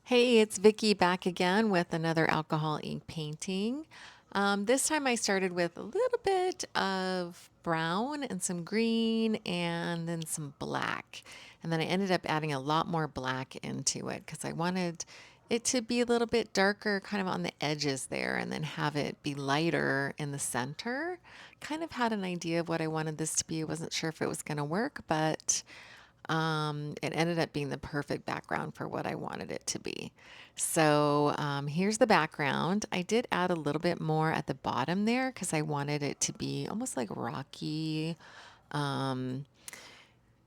Hey, it's Vicky back again with another alcohol ink painting. This time I started with a little bit of brown and some green and then some black. And then I ended up adding a lot more black into it because I wanted it to be a little bit darker kind of on the edges there and then have it be lighter in the center. Kind of had an idea of what I wanted this to be. I wasn't sure if it was going to work, but it ended up being the perfect background for what I wanted it to be. So here's the background. I did add a little bit more at the bottom there because I wanted it to be almost like rocky. Um,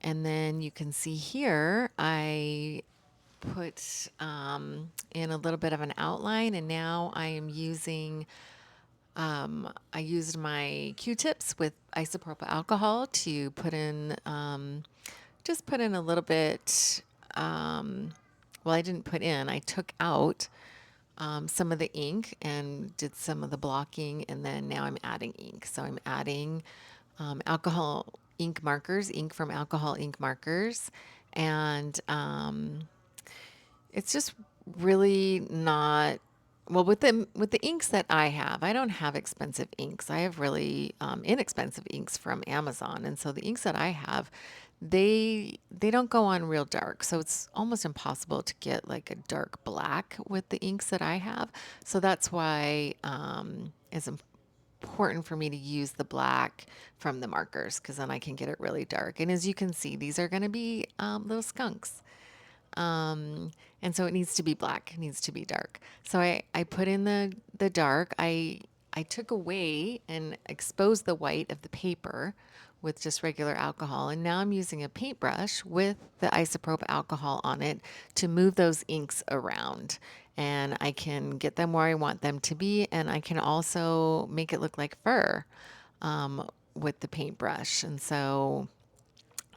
and then you can see here, I put in a little bit of an outline, and now I am using I used my Q-tips with isopropyl alcohol to put in, just put in a little bit. Well, I didn't put in, I took out some of the ink and did some of the blocking, and then now I'm adding ink. So I'm adding alcohol ink markers, ink from alcohol ink markers, and it's just really not well with the inks that I have. I don't have expensive inks. I have really inexpensive inks from Amazon, and so the inks that I have, they don't go on real dark. So it's almost impossible to get like a dark black with the inks that I have. So that's why it's important for me to use the black from the markers because then I can get it really dark. And as you can see, these are going to be little skunks. Um, and so it needs to be black, it needs to be dark. So I put in the dark. I took away and exposed the white of the paper with just regular alcohol. And now I'm using a paintbrush with the isopropyl alcohol on it to move those inks around. And I can get them where I want them to be. And I can also make it look like fur with the paintbrush. And so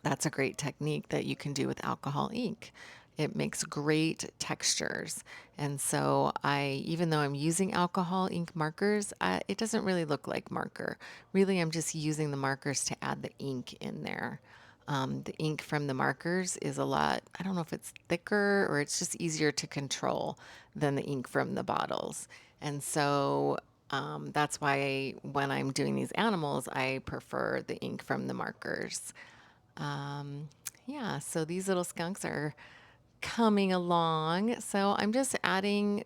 that's a great technique that you can do with alcohol ink. It makes great textures. And so even though I'm using alcohol ink markers, it doesn't really look like marker. Really, I'm just using the markers to add the ink in there. The ink from the markers is a lot, I don't know if it's thicker or it's just easier to control than the ink from the bottles. And so that's why when I'm doing these animals, I prefer the ink from the markers. Um, yeah, so these little skunks are coming along. So I'm just adding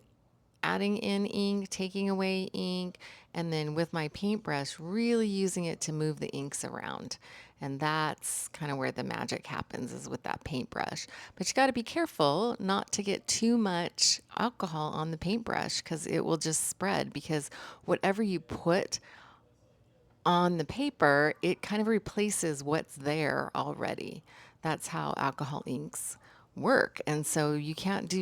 in ink, taking away ink, and then with my paintbrush, really using it to move the inks around. And that's kind of where the magic happens is with that paintbrush. But you got to be careful not to get too much alcohol on the paintbrush because it will just spread because whatever you put on the paper, it kind of replaces what's there already. That's how alcohol inks work. And so you can't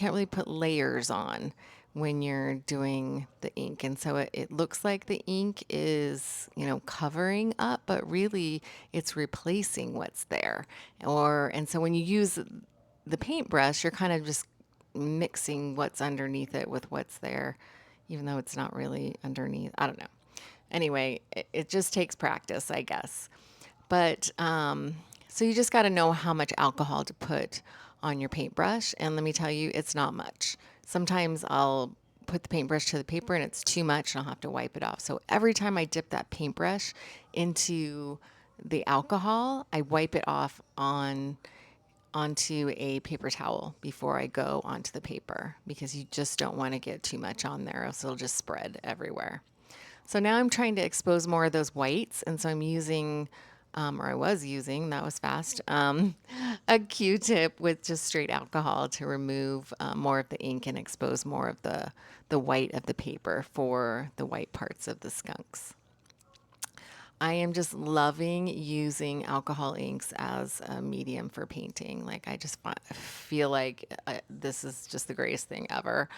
really put layers on when you're doing the ink. And so it looks like the ink is, covering up, but really it's replacing what's there. And so when you use the paintbrush, you're kind of just mixing what's underneath it with what's there, even though it's not really underneath. I don't know. Anyway, it just takes practice, I guess. But so you just got to know how much alcohol to put on your paintbrush. And let me tell you, it's not much. Sometimes I'll put the paintbrush to the paper and it's too much and I'll have to wipe it off. So every time I dip that paintbrush into the alcohol, I wipe it off onto a paper towel before I go onto the paper because you just don't want to get too much on there, else it'll just spread everywhere. So now I'm trying to expose more of those whites, and so I'm using, or I was using, that was fast, a Q-tip with just straight alcohol to remove more of the ink and expose more of the white of the paper for the white parts of the skunks. I am just loving using alcohol inks as a medium for painting. Like, I just feel like this is just the greatest thing ever.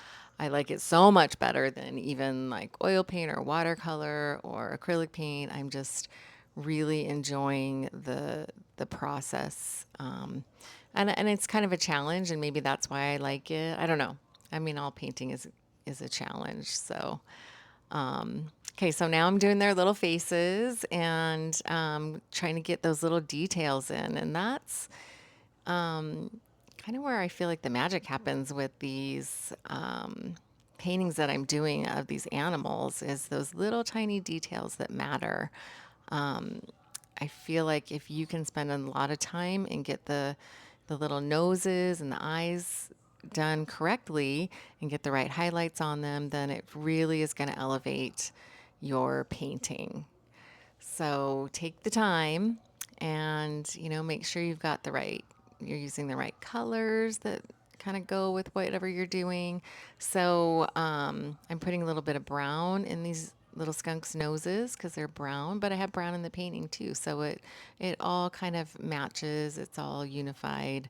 I like it so much better than even like oil paint or watercolor or acrylic paint. I'm just really enjoying the process. And it's kind of a challenge, and maybe that's why I like it. I don't know. I mean, all painting is a challenge. So, okay, so now I'm doing their little faces and trying to get those little details in, and that's kind kind of where I feel like the magic happens with these paintings that I'm doing of these animals is those little tiny details that matter. Um, I feel like if you can spend a lot of time and get the little noses and the eyes done correctly and get the right highlights on them, then it really is going to elevate your painting. So take the time and, make sure you've got you're using the right colors that kind of go with whatever you're doing. So I'm putting a little bit of brown in these little skunks' noses because they're brown, but I have brown in the painting too. So it all kind of matches. It's all unified,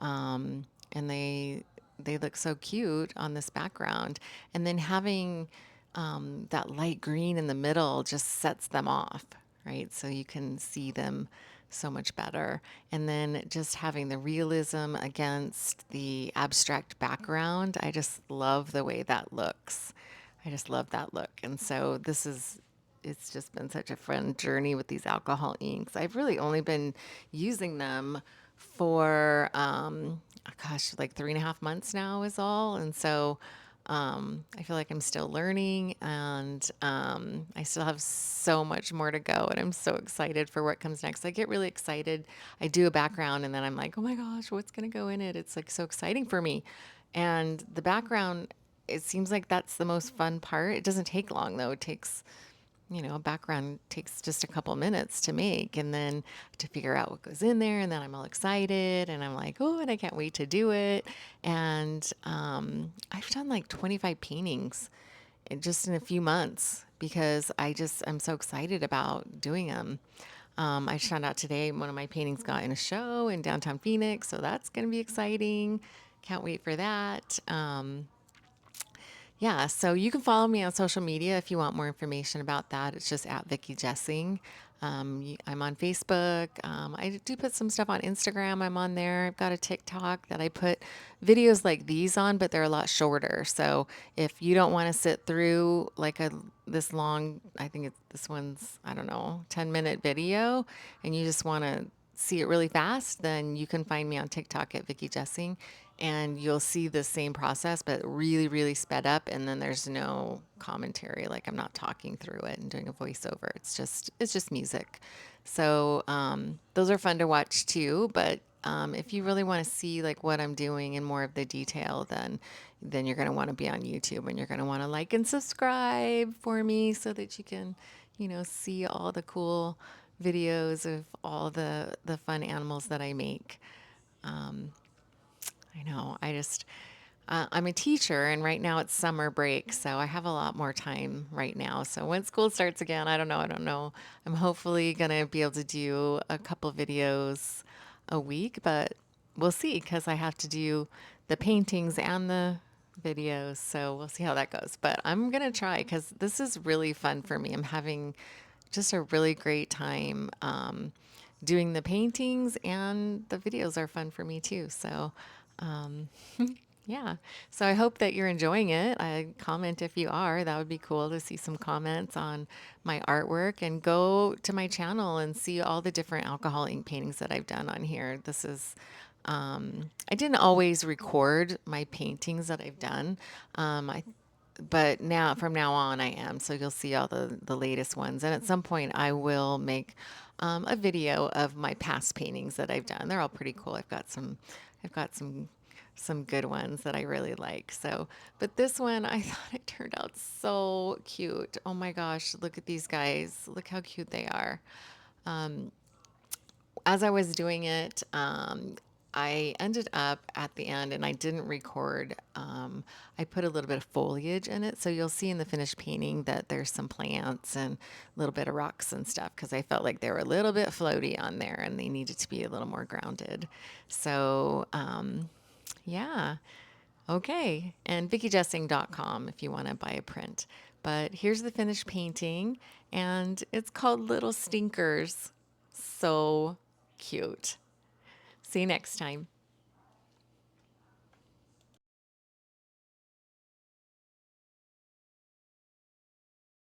and they look so cute on this background. And then having that light green in the middle just sets them off, right? So you can see them so much better. And then just having the realism against the abstract background, I just love the way that looks. I just love that look. And so it's just been such a fun journey with these alcohol inks. I've really only been using them for, gosh, like 3.5 months now is all. And so I feel like I'm still learning and I still have so much more to go. And I'm so excited for what comes next. I get really excited. I do a background and then I'm like, oh my gosh, what's going to go in it? It's like so exciting for me. And the background, it seems like that's the most fun part. It doesn't take long though. It takes a background takes just a couple minutes to make and then to figure out what goes in there. And then I'm all excited and I'm like, oh, and I can't wait to do it. And I've done like 25 paintings just in a few months because I'm so excited about doing them. I just found out today one of my paintings got in a show in downtown Phoenix. So that's going to be exciting. Can't wait for that. Yeah, so you can follow me on social media if you want more information about that. It's just at Vicky Jessing. I'm on Facebook. I do put some stuff on Instagram. I'm on there. I've got a TikTok that I put videos like these on, but they're a lot shorter. So if you don't want to sit through like this long, I think this one's, I don't know, 10-minute video, and you just want to see it really fast, then you can find me on TikTok at Vicky Jessing and you'll see the same process, but really, really sped up. And then there's no commentary. Like I'm not talking through it and doing a voiceover. It's just music. So those are fun to watch too. But if you really want to see like what I'm doing and more of the detail, then you're going to want to be on YouTube and you're going to want to like and subscribe for me so that you can, see all the cool videos of all the fun animals that I make. I know. I'm a teacher, and right now it's summer break, so I have a lot more time right now. So when school starts again, I don't know. I don't know. I'm hopefully gonna be able to do a couple videos a week, but we'll see because I have to do the paintings and the videos. So we'll see how that goes. But I'm gonna try because this is really fun for me. I'm having just a really great time doing the paintings, and the videos are fun for me too. So yeah. So I hope that you're enjoying it. I comment if you are. That would be cool to see some comments on my artwork and go to my channel and see all the different alcohol ink paintings that I've done on here. I didn't always record my paintings that I've done. But now from now on I am. So you'll see all the latest ones. And at some point I will make a video of my past paintings that I've done. They're all pretty cool. I've got some good ones that I really like. So, but this one I thought it turned out so cute. Oh my gosh, look at these guys. Look how cute they are. As I was doing it, I ended up at the end and I didn't record. I put a little bit of foliage in it. So you'll see in the finished painting that there's some plants and a little bit of rocks and stuff because I felt like they were a little bit floaty on there and they needed to be a little more grounded. So, yeah. Okay. And vickyjessing.com if you want to buy a print. But here's the finished painting and it's called Little Stinkers. So cute. See you next time.